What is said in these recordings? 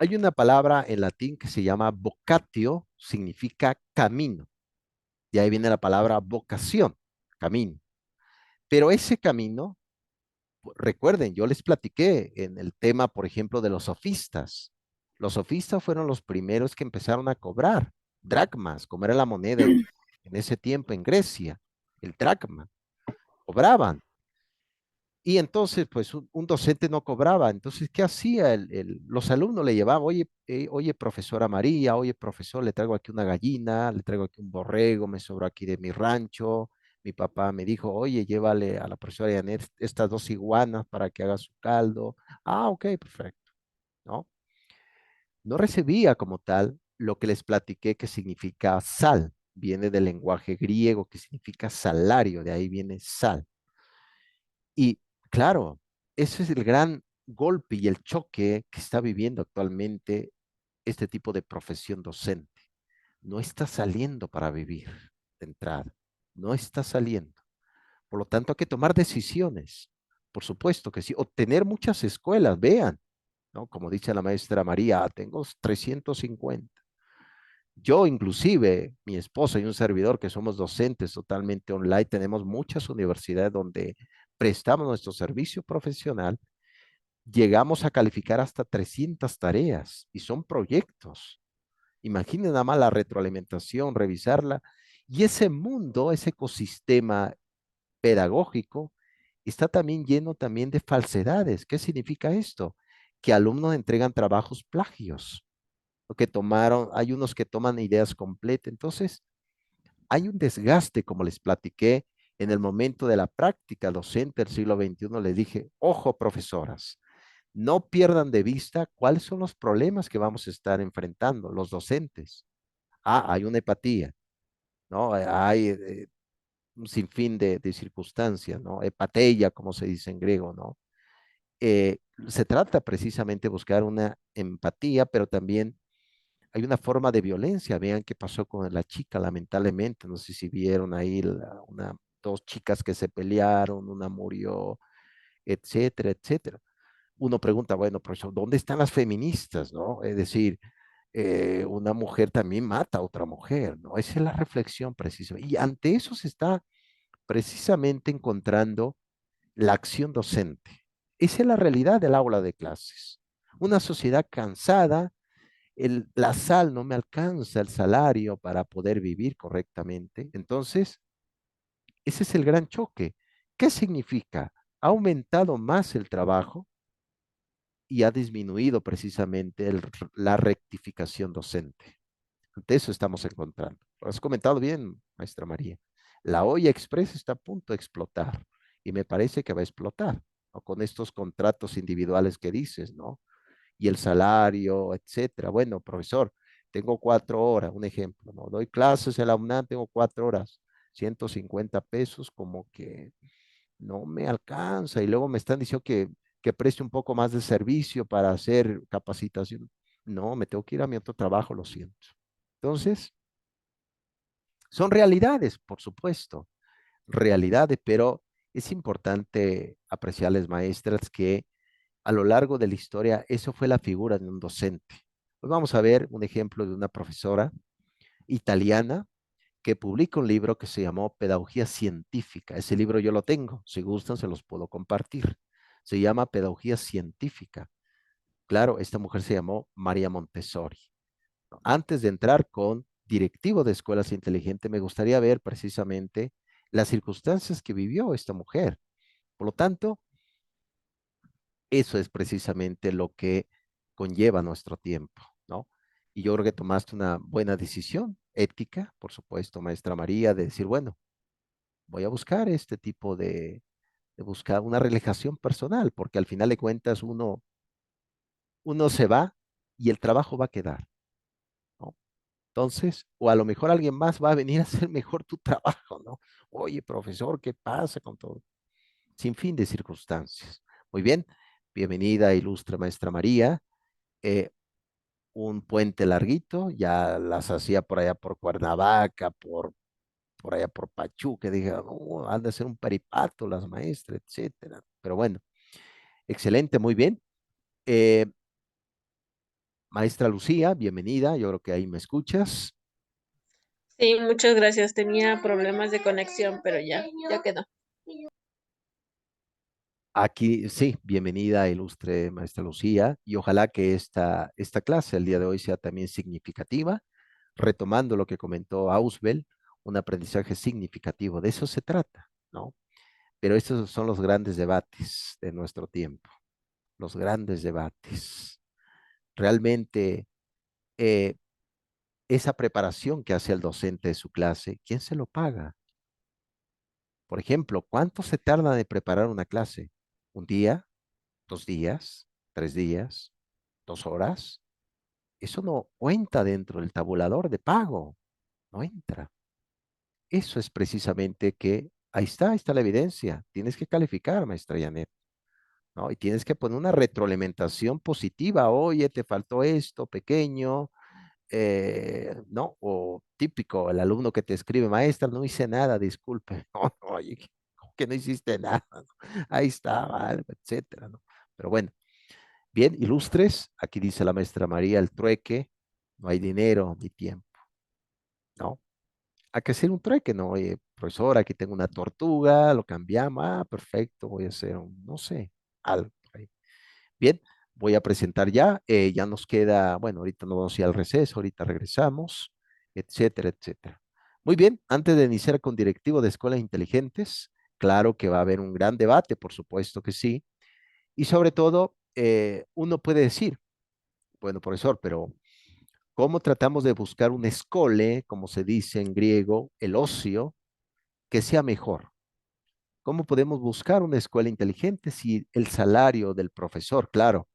Hay una palabra en latín que se llama vocatio, significa camino. Y ahí viene la palabra vocación, camino. Pero ese camino, recuerden, yo les platiqué en el tema, por ejemplo, de los sofistas. Los sofistas fueron los primeros que empezaron a cobrar dracmas, como era la moneda en ese tiempo en Grecia, el dracma, cobraban. Y entonces, pues un docente no cobraba. Entonces, ¿qué hacía? Los alumnos le llevaban, oye, profesora María, oye, profesor, le traigo aquí una gallina, le traigo aquí un borrego, me sobró aquí de mi rancho. Mi papá me dijo, oye, llévale a la profesora Janet estas dos iguanas para que haga su caldo. Ah, ok, perfecto, ¿no? No recibía como tal lo que les platiqué que significa sal. Viene del lenguaje griego que significa salario, de ahí viene sal. Y claro, ese es el gran golpe y el choque que está viviendo actualmente este tipo de profesión docente. No está saliendo para vivir de entrada, no está saliendo. Por lo tanto, hay que tomar decisiones. Por supuesto que sí, o tener muchas escuelas, vean, ¿no? Como dice la maestra María, tengo 350. Yo inclusive, mi esposa y un servidor que somos docentes totalmente online, tenemos muchas universidades donde prestamos nuestro servicio profesional, llegamos a calificar hasta 300 tareas y son proyectos. Imaginen nada más la retroalimentación, revisarla. Y ese mundo, ese ecosistema pedagógico está también lleno también de falsedades. ¿Qué significa esto? Que alumnos entregan trabajos plagios, o que tomaron, hay unos que toman ideas completas. Entonces, hay un desgaste, como les platiqué, en el momento de la práctica docente del siglo XXI. Les dije, ojo, profesoras, no pierdan de vista cuáles son los problemas que vamos a estar enfrentando los docentes. Ah, hay una hepatía, ¿no? Hay un sinfín de circunstancias, ¿no? Hepateia, como se dice en griego, ¿no? Se trata precisamente de buscar una empatía, pero también hay una forma de violencia. Vean qué pasó con la chica, lamentablemente. No sé si vieron ahí dos chicas que se pelearon, una murió, etcétera, etcétera. Uno pregunta, bueno, profesor, ¿dónde están las feministas, no? Es decir, una mujer también mata a otra mujer, ¿no? Esa es la reflexión precisamente. Y ante eso se está precisamente encontrando la acción docente. Esa es la realidad del aula de clases. Una sociedad cansada, la sal no me alcanza el salario para poder vivir correctamente. Entonces, ese es el gran choque. ¿Qué significa? Ha aumentado más el trabajo y ha disminuido precisamente la rectificación docente. Ante eso estamos encontrando. Lo has comentado bien, maestra María. La olla express está a punto de explotar y me parece que va a explotar, ¿no? Con estos contratos individuales que dices, ¿no? Y el salario, etcétera. Bueno, profesor, tengo 4 horas, un ejemplo, ¿no? Doy clases en la UNAM, tengo 4 horas, 150 pesos, como que no me alcanza. Y luego me están diciendo que preste un poco más de servicio para hacer capacitación. No, me tengo que ir a mi otro trabajo, lo siento. Entonces, son realidades, por supuesto, realidades, pero es importante apreciarles, maestras, que a lo largo de la historia, eso fue la figura de un docente. Hoy vamos a ver un ejemplo de una profesora italiana que publica un libro que se llamó Pedagogía Científica. Ese libro yo lo tengo, si gustan se los puedo compartir. Se llama Pedagogía Científica. Claro, esta mujer se llamó María Montessori. Antes de entrar con directivo de escuelas inteligentes, me gustaría ver precisamente las circunstancias que vivió esta mujer. Por lo tanto, eso es precisamente lo que conlleva nuestro tiempo, ¿no? Y yo creo que tomaste una buena decisión ética, por supuesto, maestra María, de decir, bueno, voy a buscar este tipo de buscar una relajación personal, porque al final de cuentas uno se va y el trabajo va a quedar, ¿no? Entonces, o a lo mejor alguien más va a venir a hacer mejor tu trabajo, ¿no? Oye, profesor, ¿qué pasa con todo? Sin fin de circunstancias. Muy bien, bienvenida, ilustre maestra María. Eh, un puente larguito, ya las hacía por allá por Cuernavaca, por allá por Pachuca, dije, "No, han de ser un peripato las maestras, etcétera". Pero bueno, excelente, muy bien. Eh, Maestra Lucía, bienvenida. Yo creo que ahí me escuchas. Sí, muchas gracias. Tenía problemas de conexión, pero ya quedó. Aquí, sí, bienvenida, ilustre maestra Lucía, y ojalá que esta clase el día de hoy sea también significativa, retomando lo que comentó Ausbel, un aprendizaje significativo. De eso se trata, ¿no? Pero estos son los grandes debates de nuestro tiempo, los grandes debates. Realmente, eh, esa preparación que hace el docente de su clase, ¿quién se lo paga? Por ejemplo, ¿cuánto se tarda de preparar una clase? ¿Un día? ¿2 días? ¿3 días? ¿2 horas? Eso no cuenta dentro del tabulador de pago, no entra. Eso es precisamente que ahí está la evidencia. Tienes que calificar, maestra Janet, ¿no? Y tienes que poner una retroalimentación positiva. Oye, te faltó esto pequeño, ¿no? O típico, el alumno que te escribe, maestra, no hice nada, disculpe. No, no, oye, ¿cómo que no hiciste nada? ¿No? Ahí está, algo, etcétera, ¿no? Pero bueno, bien, ilustres, aquí dice la maestra María, el trueque, no hay dinero ni tiempo, ¿no? Hay que hacer un trueque, ¿no? Oye, profesor, aquí tengo una tortuga, lo cambiamos, perfecto, voy a hacer un, no sé, algo por ahí. Bien, voy a presentar ya, ya nos queda, bueno, ahorita nos vamos a ir al receso, ahorita regresamos, etcétera, etcétera. Muy bien, antes de iniciar con directivo de escuelas inteligentes, claro que va a haber un gran debate, por supuesto que sí, y sobre todo, uno puede decir, bueno, profesor, pero ¿cómo tratamos de buscar un escole, como se dice en griego, el ocio, que sea mejor? ¿Cómo podemos buscar una escuela inteligente si el salario del profesor, claro,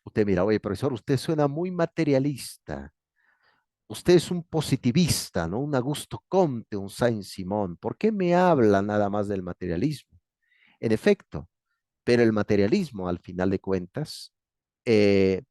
usted mira, oye, profesor, usted suena muy materialista, usted es un positivista, ¿no? Un Augusto Comte, un Saint-Simon, ¿por qué me habla nada más del materialismo? En efecto, pero el materialismo, al final de cuentas, eh,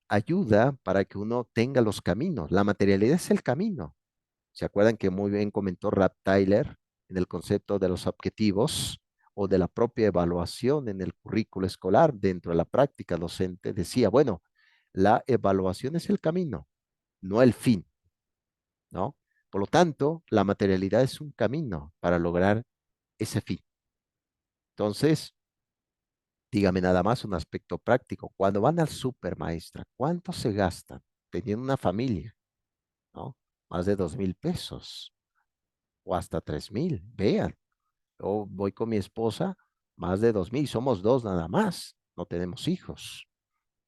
ayuda para que uno tenga los caminos. La materialidad es el camino. ¿Se acuerdan que muy bien comentó Rap Tyler en el concepto de los objetivos o de la propia evaluación en el currículo escolar dentro de la práctica docente? Decía, bueno, la evaluación es el camino, no el fin, ¿no? Por lo tanto, la materialidad es un camino para lograr ese fin. Entonces, dígame nada más un aspecto práctico. Cuando van al súper, maestra, ¿cuánto se gastan teniendo una familia? ¿No? Más de 2,000 pesos o hasta 3,000. Vean, yo voy con mi esposa, más de 2,000. Somos dos nada más. No tenemos hijos.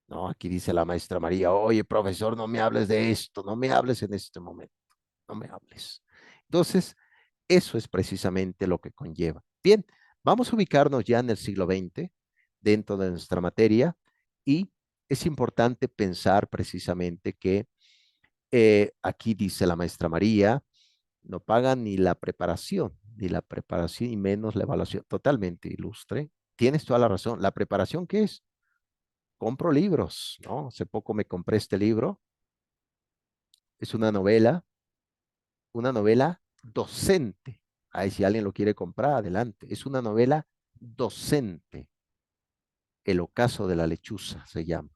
No, aquí dice la maestra María, oye, profesor, no me hables de esto, no me hables en este momento, no me hables. Entonces, eso es precisamente lo que conlleva. Bien, vamos a ubicarnos ya en el siglo XX dentro de nuestra materia y es importante pensar precisamente que aquí dice la maestra María, no pagan ni la preparación y menos la evaluación. Totalmente ilustre. Tienes toda la razón. ¿La preparación qué es? Compro libros, ¿no? Hace poco me compré este libro. Es una novela docente. Ahí si alguien lo quiere comprar, adelante. Es una novela docente. El ocaso de la lechuza se llama.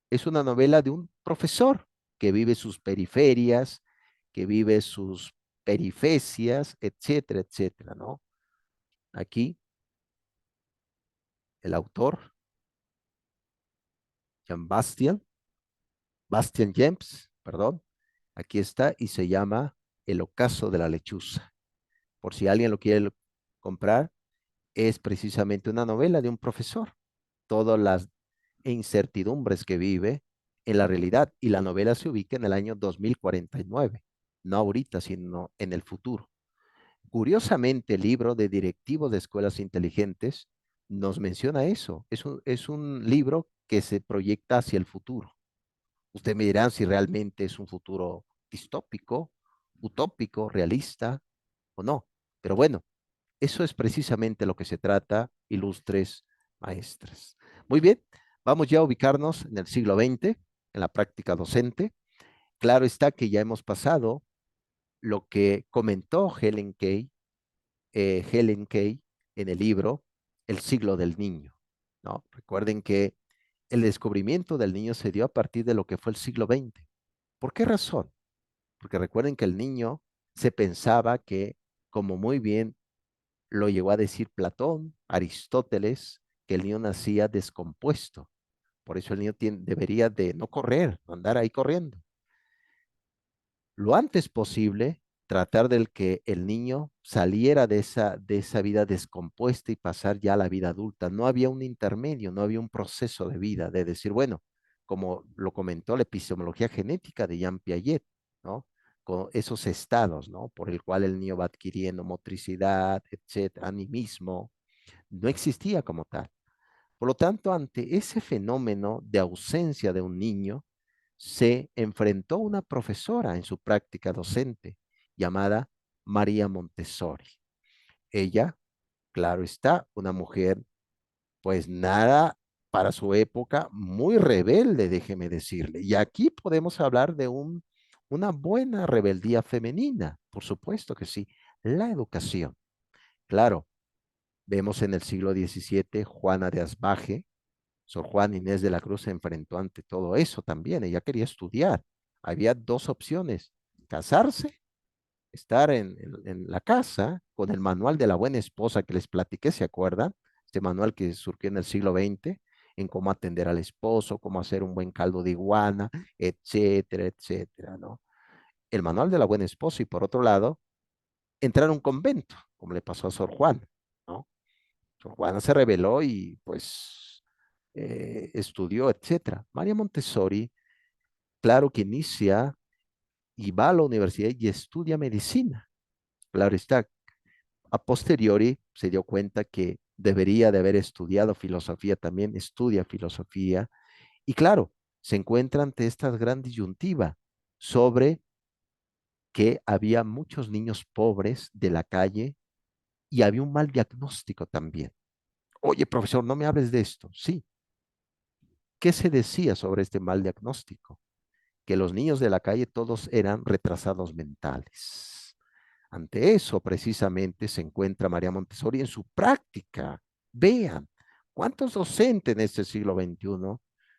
Es una novela de un profesor que vive sus periferias, que vive sus perifecias, etcétera, etcétera, ¿no? Aquí el autor, Jean Bastian James, perdón, aquí está y se llama El ocaso de la lechuza. Por si alguien lo quiere comprar, es precisamente una novela de un profesor. Todas las incertidumbres que vive en la realidad y la novela se ubica en el año 2049, no ahorita, sino en el futuro. Curiosamente, el libro de directivos de escuelas inteligentes nos menciona eso. Es un libro que se proyecta hacia el futuro. Usted me dirá si realmente es un futuro distópico, utópico, realista o no. Pero bueno, eso es precisamente lo que se trata, ilustres maestras. Muy bien, vamos ya a ubicarnos en el siglo XX, en la práctica docente. Claro está que ya hemos pasado lo que comentó Helen Kay en el libro El siglo del niño, ¿no? Recuerden que El descubrimiento del niño se dio a partir de lo que fue el siglo XX. ¿Por qué razón? Porque recuerden que el niño se pensaba que, como muy bien lo llegó a decir Platón, Aristóteles, que el niño nacía descompuesto. Por eso el niño debería de no correr, no andar ahí corriendo. Lo antes posible, tratar del que el niño saliera de esa vida descompuesta y pasar ya a la vida adulta. No había un intermedio, no había un proceso de vida, de decir, bueno, como lo comentó la epistemología genética de Jean Piaget, ¿no? Con esos estados, ¿no? Por el cual el niño va adquiriendo motricidad, etcétera, animismo, no existía como tal. Por lo tanto, ante ese fenómeno de ausencia de un niño, se enfrentó una profesora en su práctica docente llamada María Montessori. Ella, claro está, una mujer, pues nada para su época, muy rebelde, déjeme decirle. Y aquí podemos hablar de una buena rebeldía femenina, por supuesto que sí. La educación. Claro, vemos en el siglo XVII Juana de Asbaje, Sor Juana Inés de la Cruz se enfrentó ante todo eso también. Ella quería estudiar. Había dos opciones: casarse, estar en la casa con el manual de la buena esposa que les platiqué, ¿se acuerdan? Este manual que surgió en el siglo XX, en cómo atender al esposo, cómo hacer un buen caldo de iguana, etcétera, etcétera, ¿no? El manual de la buena esposa y por otro lado, entrar a un convento, como le pasó a Sor Juana, ¿no? Sor Juana se rebeló y pues estudió, etcétera. María Montessori, claro que inicia y va a la universidad y estudia medicina. Claro está, a posteriori se dio cuenta que debería de haber estudiado filosofía también, estudia filosofía y claro, se encuentra ante esta gran disyuntiva sobre que había muchos niños pobres de la calle y había un mal diagnóstico también. Oye, profesor, no me hables de esto. Sí, ¿qué se decía sobre este mal diagnóstico? Que los niños de la calle todos eran retrasados mentales. Ante eso, precisamente, se encuentra María Montessori en su práctica. Vean, ¿cuántos docentes en este siglo XXI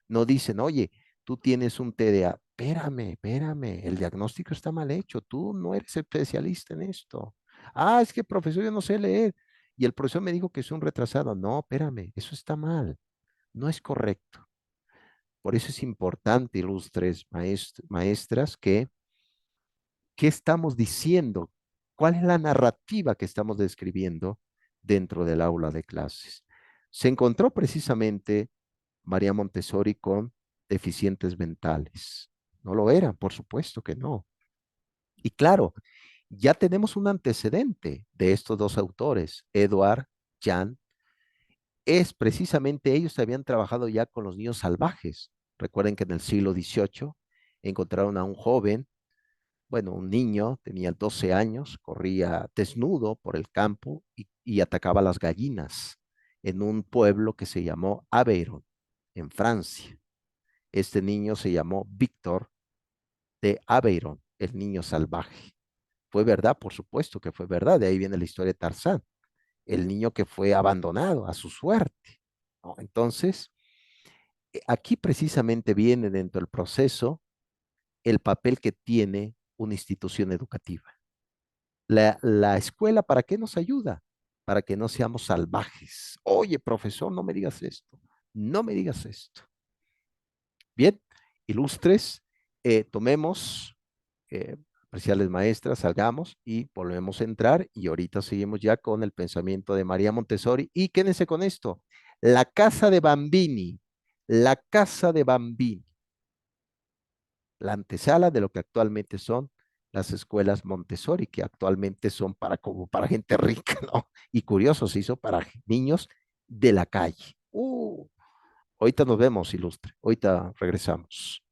no dicen, oye, tú tienes un TDA? Espérame, espérame, el diagnóstico está mal hecho, tú no eres especialista en esto. Ah, es que profesor, yo no sé leer. Y el profesor me dijo que soy un retrasado. No, espérame, eso está mal, no es correcto. Por eso es importante, ilustres maestras, que qué estamos diciendo, cuál es la narrativa que estamos describiendo dentro del aula de clases. Se encontró precisamente María Montessori con deficientes mentales. No lo eran, por supuesto que no. Y claro, ya tenemos un antecedente de estos dos autores, Edward, Jan, es precisamente ellos que habían trabajado ya con los niños salvajes. Recuerden que en el siglo XVIII encontraron a un joven, bueno, un niño, tenía 12 años, corría desnudo por el campo y atacaba a las gallinas en un pueblo que se llamó Aveyron, en Francia. Este niño se llamó Víctor de Aveyron, el niño salvaje. ¿Fue verdad? Por supuesto que fue verdad. De ahí viene la historia de Tarzán, el niño que fue abandonado a su suerte, ¿no? Entonces, aquí precisamente viene dentro del proceso el papel que tiene una institución educativa. La escuela, ¿para qué nos ayuda? Para que no seamos salvajes. Oye, profesor, no me digas esto. No me digas esto. Bien, ilustres, tomemos, apreciables maestras, salgamos y volvemos a entrar y ahorita seguimos ya con el pensamiento de María Montessori y quédense con esto. La casa de Bambini, la casa de Bambini, la antesala de lo que actualmente son las escuelas Montessori, que actualmente son para, como para gente rica, ¿no? Y curioso, se hizo para niños de la calle. Ahorita nos vemos, ilustre. Ahorita regresamos.